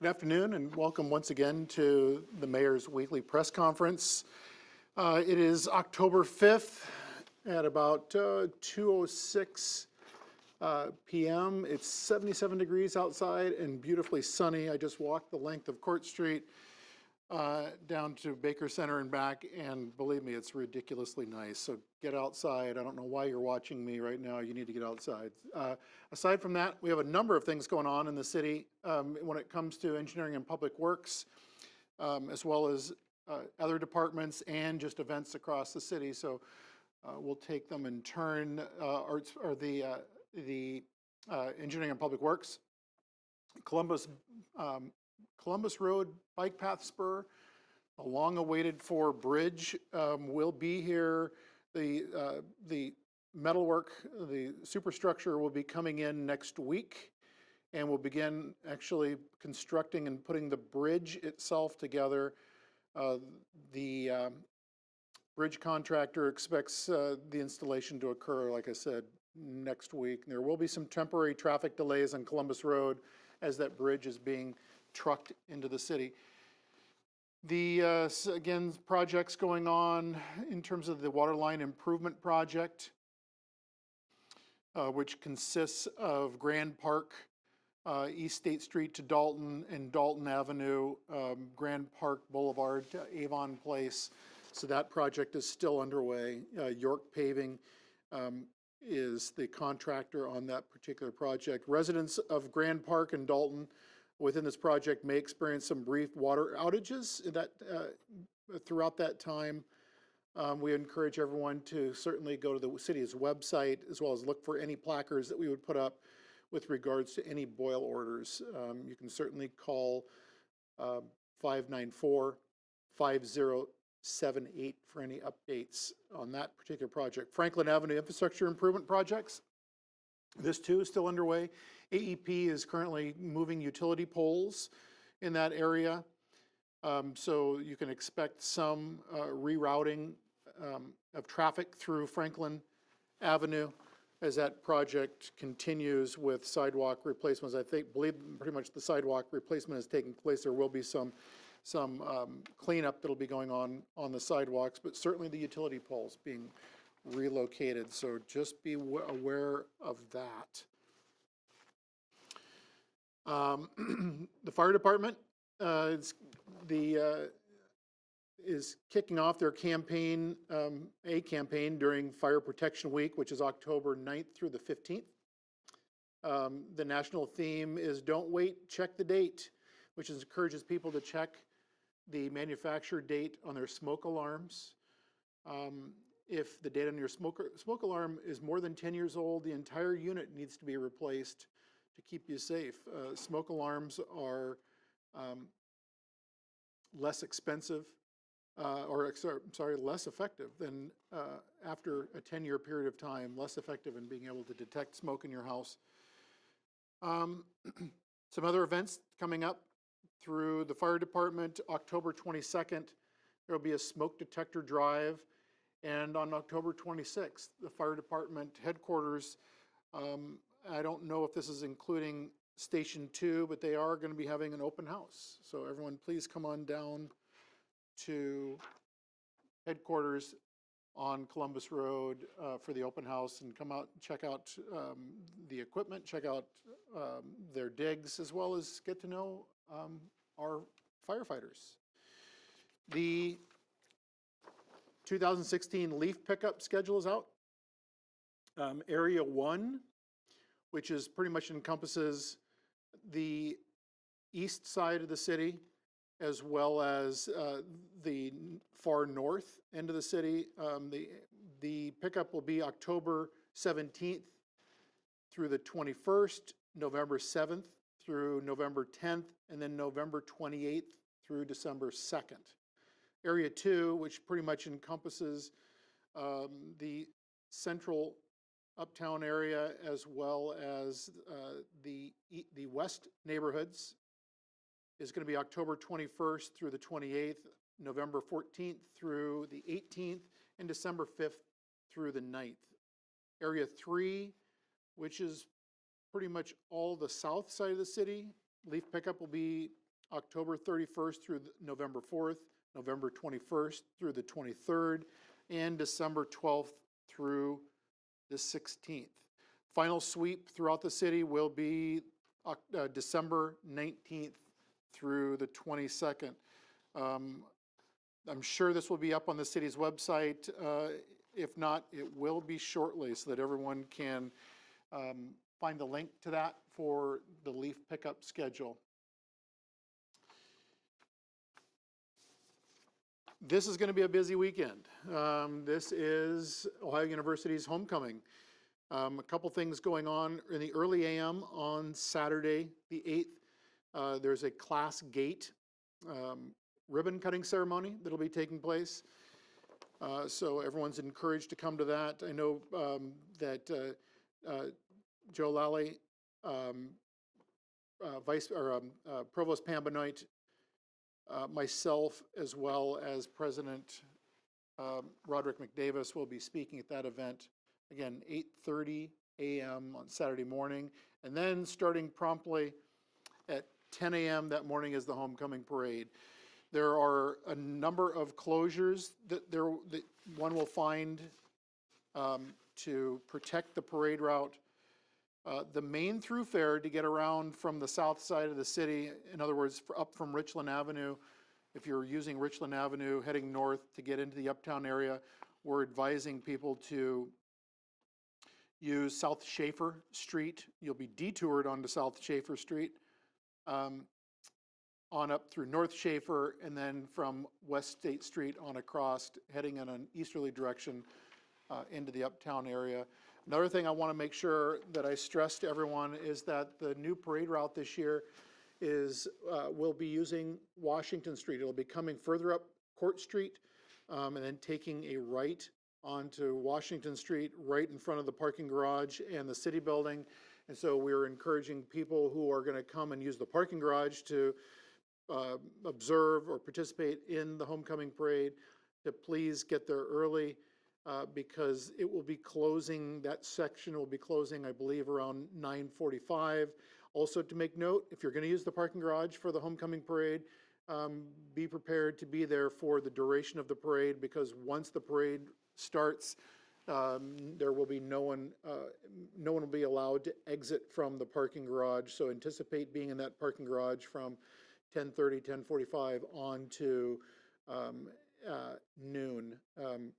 Good afternoon and welcome once again to the Mayor's Weekly Press Conference. It is October 5th at about 2:06 p.m. It's 77 degrees outside and beautifully sunny. I just walked the length of Court Street down to Baker Center and back, and believe me, it's ridiculously nice. So get outside. I don't know why you're watching me right now. You need to get outside. Aside from that, we have a number of things going on in the city when it comes to engineering and public works, as well as other departments and just events across the city. So we'll take them in turn. The engineering and public works, Columbus Road Bike Path Spur, a long-awaited for bridge will be here. The metalwork, the superstructure will be coming in next week, and we'll begin actually constructing and putting the bridge itself together. The bridge contractor expects the installation to occur, like I said, next week. There will be some temporary traffic delays on Columbus Road as that bridge is being trucked into the city. The, again, projects going on in terms of the waterline improvement project, which consists of Grand Park, East State Street to Dalton, and Dalton Avenue, Grand Park Boulevard to Avon Place. So that project is still underway. York Paving is the contractor on that particular project. Residents of Grand Park and Dalton within this project may experience some brief water outages throughout that time. We encourage everyone to certainly go to the city's website as well as look for any placards that we would put up with regards to any boil orders. You can certainly call 594-5078 for any updates on that particular project. Franklin Avenue infrastructure improvement projects. This too is still underway. AEP is currently moving utility poles in that area. So you can expect some rerouting of traffic through Franklin Avenue as that project continues with sidewalk replacements. Believe pretty much the sidewalk replacement is taking place. There will be some cleanup that'll be going on the sidewalks, but certainly the utility poles being relocated. So just be aware of that. The fire department is kicking off their campaign, a campaign during Fire Protection Week, which is October 9th through the 15th. The national theme is "Don't Wait, Check the Date," which encourages people to check the manufacturer date on their smoke alarms. If the date on your smoke alarm is more than 10 years old, the entire unit needs to be replaced to keep you safe. Smoke alarms are less expensive, less effective than after a 10-year period of time, less effective in being able to detect smoke in your house. Some other events coming up through the fire department. October 22nd, there will be a smoke detector drive. And on October 26th, the fire department headquarters, I don't know if this is including Station 2, but they are going to be having an open house. So everyone, please come on down to headquarters on Columbus Road for the open house and come out and check out the equipment, check out their digs, as well as get to know our firefighters. The 2016 leaf pickup schedule is out. Area 1, which is pretty much encompasses the east side of the city, as well as the far north end of the city. The pickup will be October 17th through the 21st, November 7th through November 10th, and then November 28th through December 2nd. Area 2, which pretty much encompasses the central uptown area as well as the west neighborhoods, is going to be October 21st through the 28th, November 14th through the 18th, and December 5th through the 9th. Area 3, which is pretty much all the south side of the city, leaf pickup will be October 31st through November 4th, November 21st through the 23rd, and December 12th through the 16th. Final sweep throughout the city will be December 19th through the 22nd. I'm sure this will be up on the city's website. If not, it will be shortly so that everyone can find the link to that for the leaf pickup schedule. This is going to be a busy weekend. This is Ohio University's homecoming. A couple things going on in the early AM on Saturday, the 8th. There's a class gate ribbon cutting ceremony that'll be taking place. So everyone's encouraged to come to that. I know that Joe Lally, Provost Pam Benoit, myself, as well as President Roderick McDavis will be speaking at that event. Again, 8:30 a.m. on Saturday morning, and then starting promptly at 10 a.m. that morning is the homecoming parade. There are a number of closures that one will find to protect the parade route. The main thoroughfare to get around from the south side of the city, in other words, up from Richland Avenue, if you're using Richland Avenue heading north to get into the uptown area, we're advising people to use South Schaefer Street. You'll be detoured onto South Schaefer Street, on up through North Schaefer, and then from West State Street on across, heading in an easterly direction into the uptown area. Another thing I want to make sure that I stress to everyone is that the new parade route this year is will be using Washington Street. It'll be coming further up Court Street and then taking a right onto Washington Street, right in front of the parking garage and the city building. And so we're encouraging people who are going to come and use the parking garage to observe or participate in the homecoming parade to please get there early because it will be closing, that section will be closing, I believe, around 9:45. Also to make note, if you're going to use the parking garage for the homecoming parade, be prepared to be there for the duration of the parade, because once the parade starts, there will be no one will be allowed to exit from the parking garage. So anticipate being in that parking garage from 10:30, 10:45 on to noon and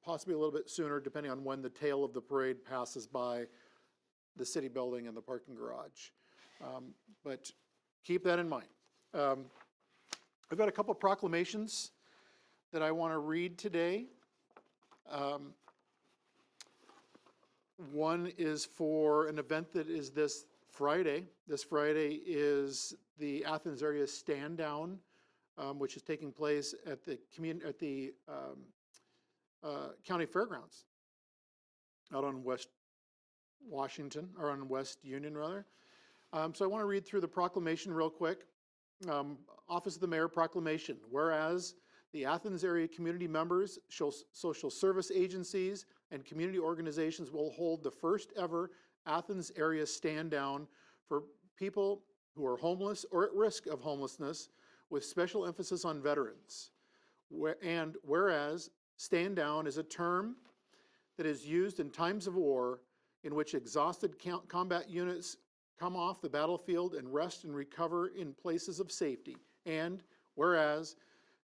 possibly a little bit sooner, depending on when the tail of the parade passes by the city building and the parking garage. But keep that in mind. I've got a couple proclamations that I want to read today. One is for an event that is this Friday. This Friday is the Athens area stand down, which is taking place at the county fairgrounds out on West Washington, or on West Union rather. So I want to read through the proclamation real quick. Office of the Mayor proclamation. Whereas the Athens area community members, social service agencies, and community organizations will hold the first ever Athens area stand down for people who are homeless or at risk of homelessness, with special emphasis on veterans. And whereas stand down is a term that is used in times of war in which exhausted combat units come off the battlefield and rest and recover in places of safety. And whereas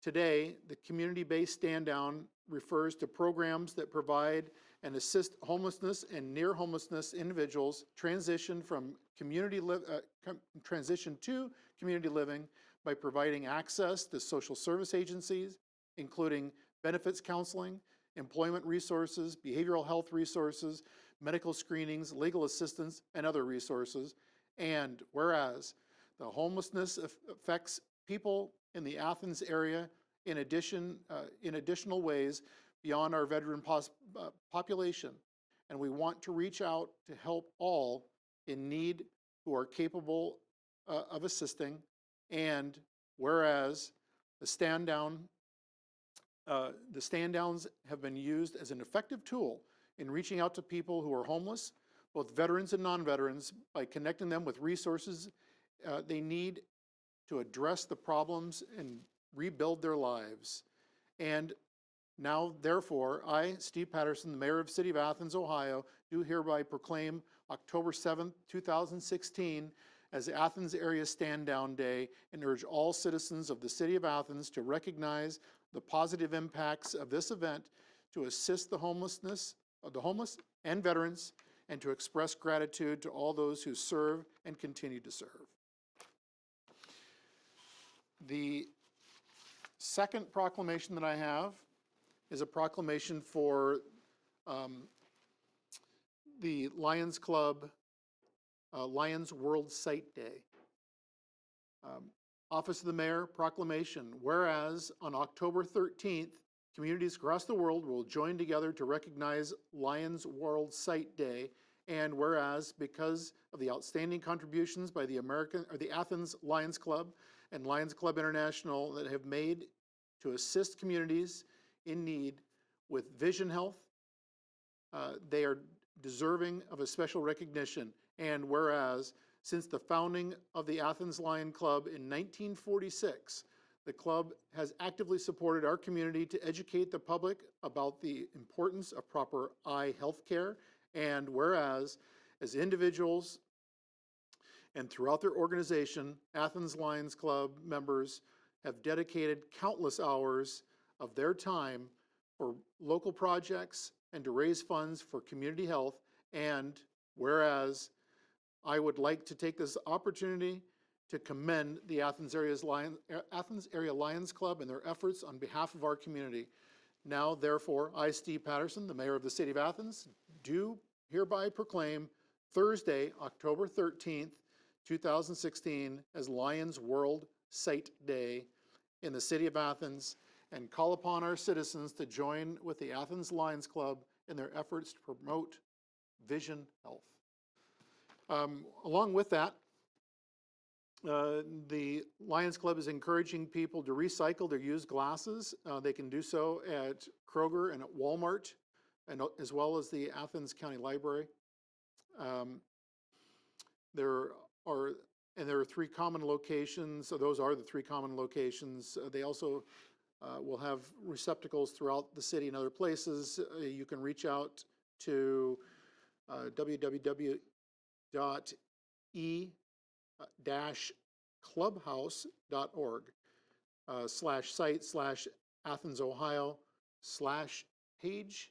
today, the community-based stand down refers to programs that provide and assist homelessness and near homelessness individuals transition to community living by providing access to social service agencies, including benefits counseling, employment resources, behavioral health resources, medical screenings, legal assistance, and other resources. And whereas the homelessness affects people in the Athens area in additional ways beyond our veteran population, and we want to reach out to help all in need who are capable of assisting. And whereas the stand downs have been used as an effective tool in reaching out to people who are homeless, both veterans and non-veterans, by connecting them with resources they need to address the problems and rebuild their lives. And now, therefore, I, Steve Patterson, the mayor of the city of Athens, Ohio, do hereby proclaim October 7th, 2016 as Athens Area Stand Down Day and urge all citizens of the city of Athens to recognize the positive impacts of this event to assist the homeless and veterans, and to express gratitude to all those who serve and continue to serve. The second proclamation that I have is a proclamation for the Lions Club Lions World Sight Day. Office of the Mayor, proclamation. Whereas on October 13th, communities across the world will join together to recognize Lions World Sight Day. And whereas, because of the outstanding contributions by the Athens Lions Club and Lions Club International that have made to assist communities in need with vision health, they are deserving of a special recognition. And whereas, since the founding of the Athens Lion Club in 1946, the club has actively supported our community to educate the public about the importance of proper eye health care. And whereas, as individuals and throughout their organization, Athens Lions Club members have dedicated countless hours of their time for local projects and to raise funds for community health. And whereas, I would like to take this opportunity to commend the Athens Area Lions Club and their efforts on behalf of our community. Now, therefore, I, Steve Patterson, the mayor of the city of Athens, do hereby proclaim Thursday, October 13th, 2016 as Lions World Sight Day in the city of Athens, and call upon our citizens to join with the Athens Lions Club in their efforts to promote vision health. Along with that, the Lions Club is encouraging people to recycle their used glasses. They can do so at Kroger and at Walmart, and as well as the Athens County Library. There are 3 common locations. So those are the 3 common locations. They also will have receptacles throughout the city and other places. You can reach out to www.e-clubhouse.org /site/Athens, Ohio /page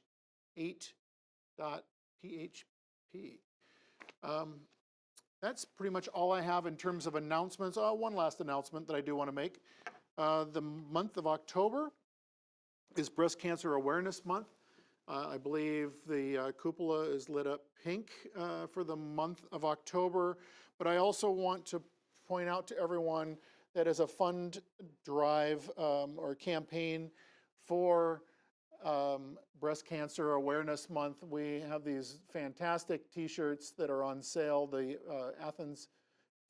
8.php. That's pretty much all I have in terms of announcements. One last announcement that I do want to make. The month of October is Breast Cancer Awareness Month. I believe the cupola is lit up pink for the month of October, but I also want to point out to everyone that as a fund drive or campaign for Breast Cancer Awareness Month, we have these fantastic t-shirts that are on sale. The Athens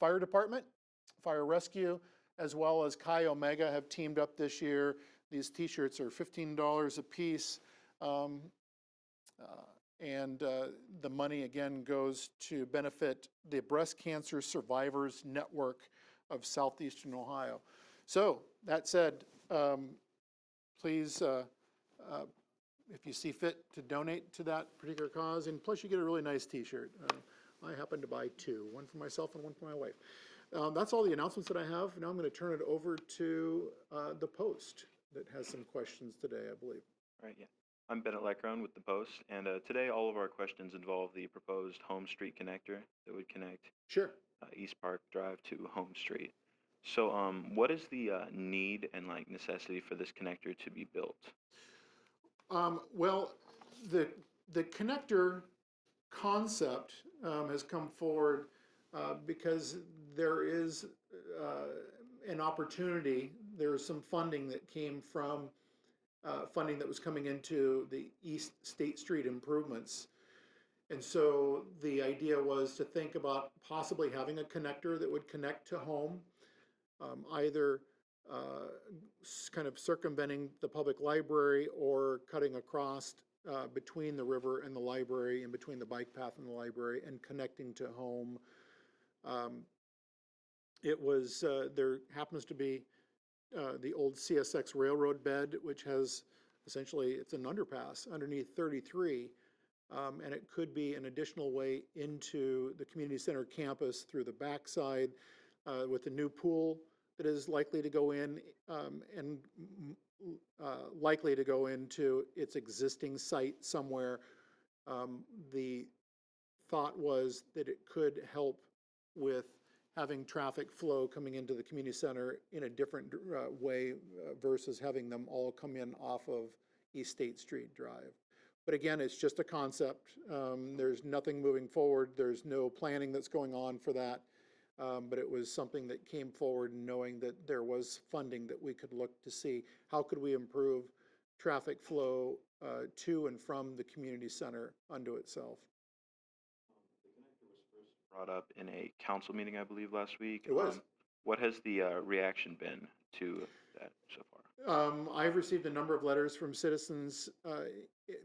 Fire Department, Fire Rescue, as well as Chi Omega have teamed up this year. These t-shirts are $15 a piece. The money again goes to benefit the Breast Cancer Survivors Network of Southeastern Ohio. So that said, please, if you see fit to donate to that particular cause, and plus you get a really nice t-shirt. I happen to buy 2, one for myself and one for my wife. That's all the announcements that I have. Now I'm going to turn it over to the Post that has some questions today, I believe. All right, yeah. I'm Bennett Leckrone with the Post, and today all of our questions involve the proposed Home Street connector that would connect East Park Drive to Home Street. So what is the need and necessity for this connector to be built? Well, the connector concept has come forward because there is an opportunity. There is some funding that came from funding that was coming into the East State Street improvements. And so the idea was to think about possibly having a connector that would connect to home, either kind of circumventing the public library or cutting across between the river and the library, in between the bike path and the library, and connecting to home. It was, there happens to be the old CSX railroad bed, which has essentially, it's an underpass underneath 33. And it could be an additional way into the community center campus through the backside with the new pool that is likely to go in and likely to go into its existing site somewhere. The thought was that it could help with having traffic flow coming into the community center in a different way versus having them all come in off of East State Street Drive. But again, it's just a concept. There's nothing moving forward. There's no planning that's going on for that. But it was something that came forward knowing that there was funding that we could look to see how could we improve traffic flow to and from the community center unto itself. The connector was first brought up in a council meeting, I believe, last week. It was. What has the reaction been to that so far? I've received a number of letters from citizens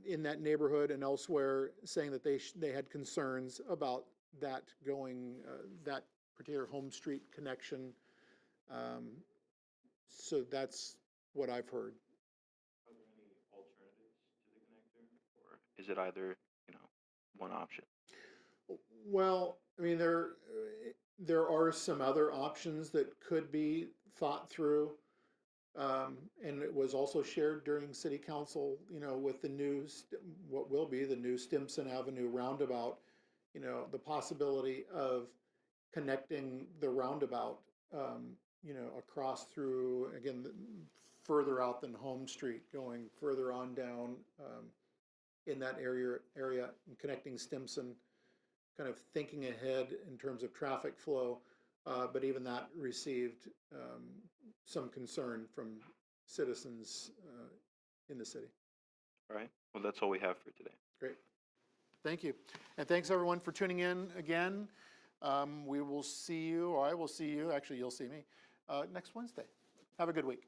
in that neighborhood and elsewhere saying that they had concerns about that going, that particular home street connection. So that's what I've heard. Are there any alternatives to the connector, or is it either, one option? Well, I mean, there are some other options that could be thought through. And it was also shared during city council, with the new, what will be the new Stimson Avenue roundabout, the possibility of connecting the roundabout, across through, again, further out than Home Street, going further on down in that area and connecting Stimson, kind of thinking ahead in terms of traffic flow. But even that received some concern from citizens in the city. All right. Well, that's all we have for today. Great. Thank you. And thanks everyone for tuning in again. We will see you, or I will see you, actually you'll see me, next Wednesday. Have a good week.